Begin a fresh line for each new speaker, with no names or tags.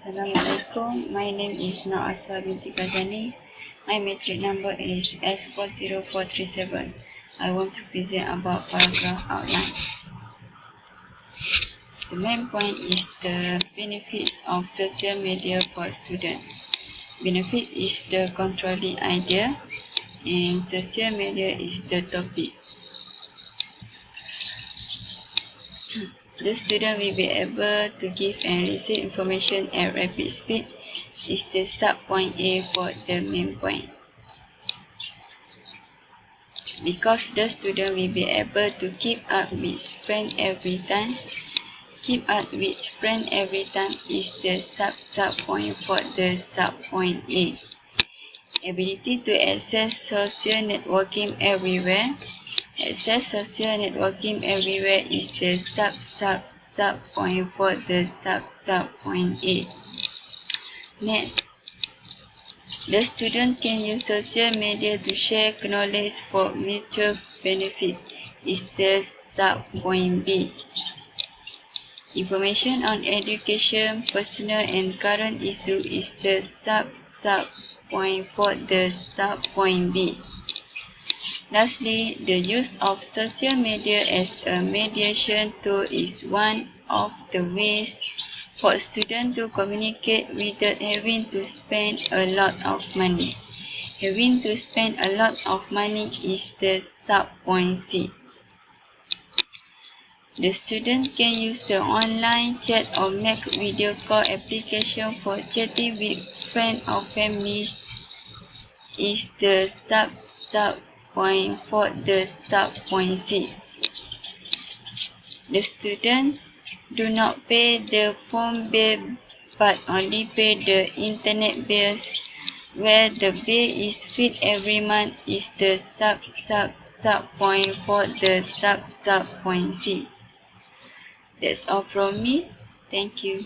Assalamualaikum. My name is Nur Aswa binti Ghazani. My metric number is S40437. I want to present about paragraph outline. The main point is the benefits of social media for students. Benefit is the controlling idea and social media is the topic. The student will be able to give and receive information at rapid speed is the sub-point A for the main point. Because the student will be able to keep up with friends every time. Keep up with friends every time is the sub-point for the sub-point A. Ability to access social networking everywhere. Access social networking everywhere is the sub-point for the sub-point A. Next, the student can use social media to share knowledge for mutual benefit is the sub-point B. Information on education, personal and current issue is the sub-point for the sub-point B. Lastly, the use of social media as a mediation tool is one of the ways for students to communicate without having to spend a lot of money. Having to spend a lot of money is the sub-point C. The student can use the online chat or make video call application for chatting with friends or families is the sub-point for the sub-point C. The students do not pay the phone bill but only pay the internet bills where the bill is paid every month is the sub-point for the sub-point C. That's all from me. Thank you.